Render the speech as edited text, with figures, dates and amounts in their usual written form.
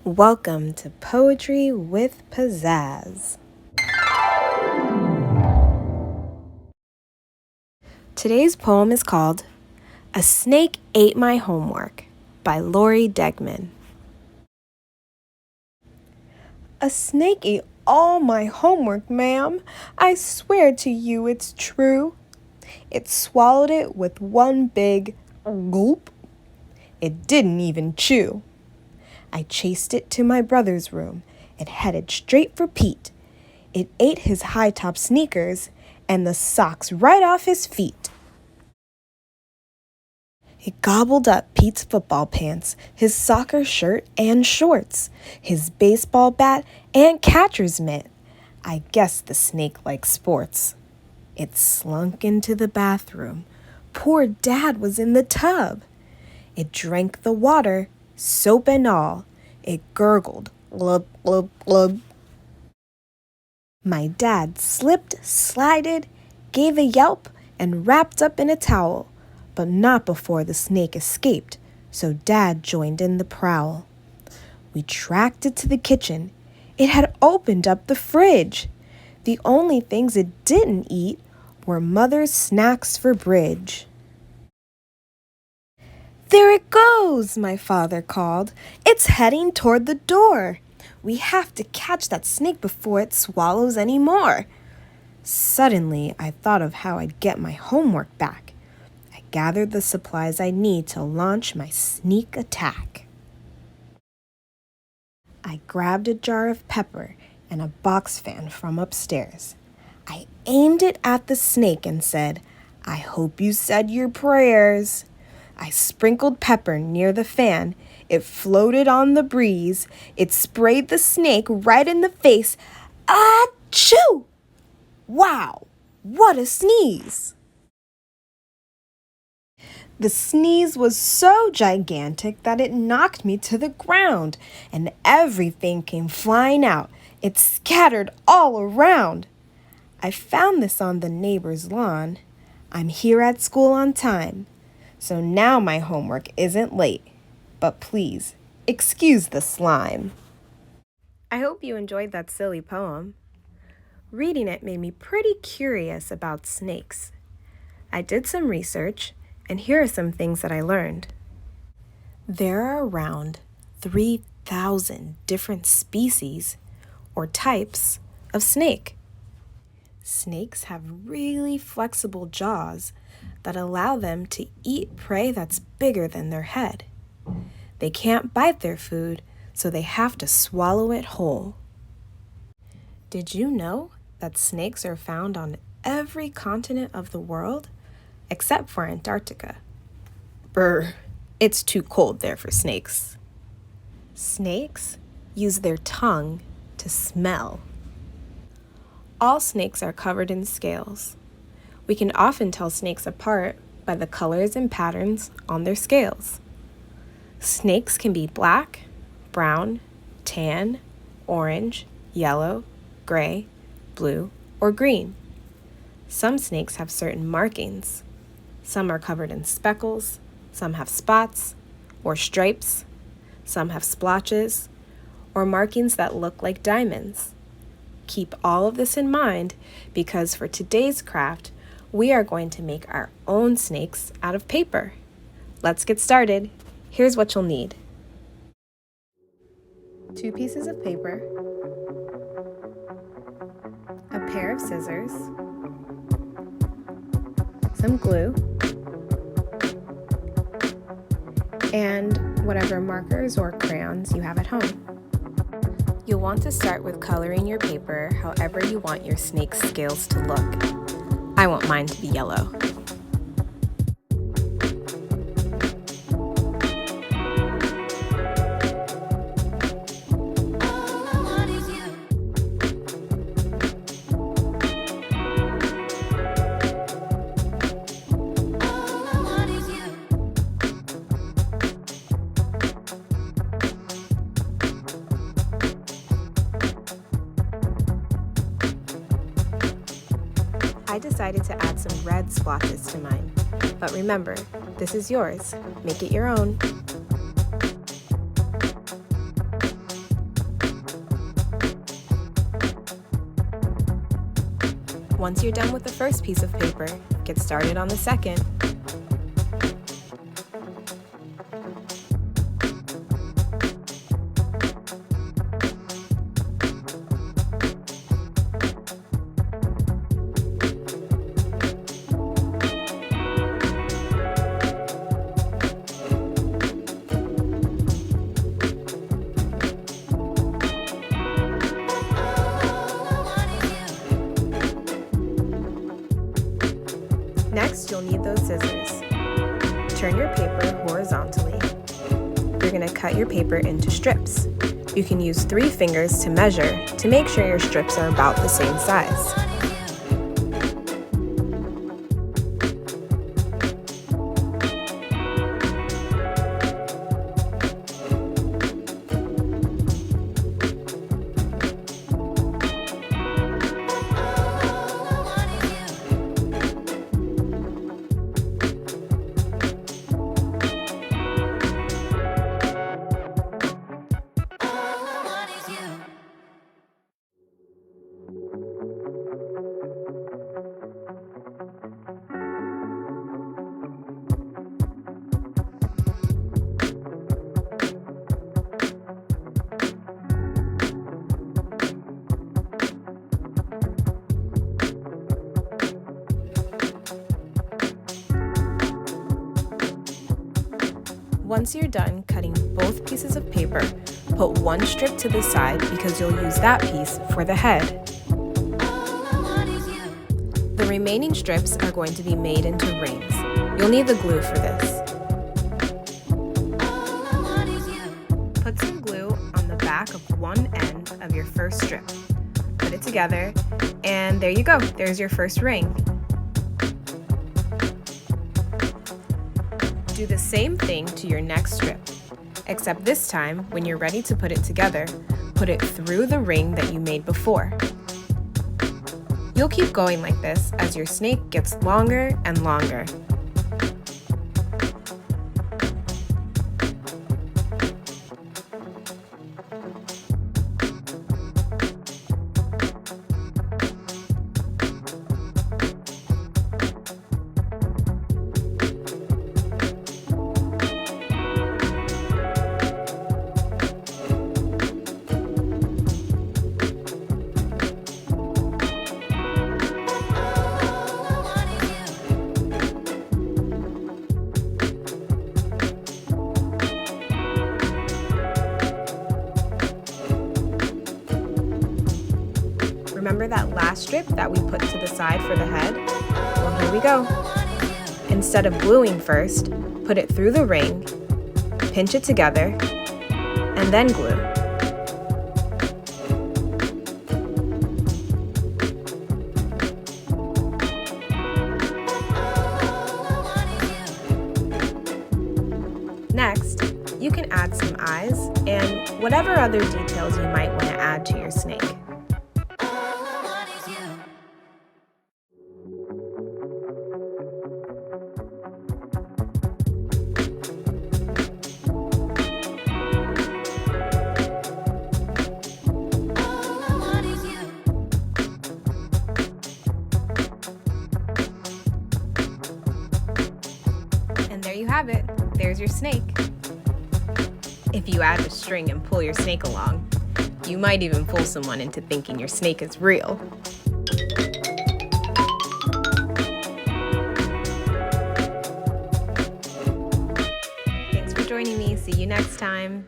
Welcome to Poetry with Pizzazz. Today's poem is called A Snake Ate My Homework by Degman. A snake ate all my homework, ma'am. I swear to you it's true. It swallowed it with one big gulp. It didn't even chew. I chased it to my brother's room. It headed straight for Pete. It ate his high-top sneakers and the socks right off his feet. It gobbled up Pete's football pants, his soccer shirt and shorts, his baseball bat and catcher's mitt. I guess the snake likes sports. It slunk into the bathroom. Poor Dad was in the tub. It drank the water, soap and all. It gurgled, glub, glub, glub. My dad slipped, slided, gave a yelp, and wrapped up in a towel, but not before the snake escaped, so Dad joined in the prowl. We tracked it to the kitchen. It had opened up the fridge. The only things it didn't eat were Mother's snacks for bridge. "There it goes," my father called. "It's heading toward the door. We have to catch that snake before it swallows any more." Suddenly, I thought of how I'd get my homework back. I gathered the supplies I need to launch my sneak attack. I grabbed a jar of pepper and a box fan from upstairs. I aimed it at the snake and said, "I hope you said your prayers." I sprinkled pepper near the fan. It floated on the breeze. It sprayed the snake right in the face. Achoo! Wow, what a sneeze! The sneeze was so gigantic that it knocked me to the ground, and everything came flying out. It scattered all around. I found this on the neighbor's lawn. I'm here at school on time. So now my homework isn't late, but please, excuse the slime. I hope you enjoyed that silly poem. Reading it made me pretty curious about snakes. I did some research, and here are some things that I learned. There are around 3,000 different species or types of snake. Snakes have really flexible jaws that allow them to eat prey that's bigger than their head. They can't bite their food, so they have to swallow it whole. Did you know that snakes are found on every continent of the world except for Antarctica? Brr, it's too cold there for snakes. Snakes use their tongue to smell. All snakes are covered in scales. We can often tell snakes apart by the colors and patterns on their scales. Snakes can be black, brown, tan, orange, yellow, gray, blue, or green. Some snakes have certain markings. Some are covered in speckles, some have spots or stripes, some have splotches, or markings that look like diamonds. Keep all of this in mind because for today's craft, we are going to make our own snakes out of paper. Let's get started. Here's what you'll need. 2 pieces of paper, a pair of scissors, some glue, and whatever markers or crayons you have at home. You'll want to start with coloring your paper however you want your snake's scales to look. I want mine to be yellow. I decided to add some red splotches to mine, but remember, this is yours. Make it your own. Once you're done with the first piece of paper, get started on the second. Next, you'll need those scissors. Turn your paper horizontally. You're going to cut your paper into strips. You can use 3 fingers to measure to make sure your strips are about the same size. Once you're done cutting both pieces of paper, put 1 strip to the side because you'll use that piece for the head. The remaining strips are going to be made into rings. You'll need the glue for this. Put some glue on the back of one end of your first strip. Put it together, and there you go. There's your first ring. Do the same thing to your next strip, except this time, when you're ready to put it together, put it through the ring that you made before. You'll keep going like this as your snake gets longer and longer. Remember that last strip that we put to the side for the head? Well, here we go. Instead of gluing first, put it through the ring, pinch it together, and then glue. Next, you can add some eyes and whatever other details you might want to add to your snake. There you have it. There's your snake. If you add a string and pull your snake along, you might even fool someone into thinking your snake is real. Thanks for joining me. See you next time.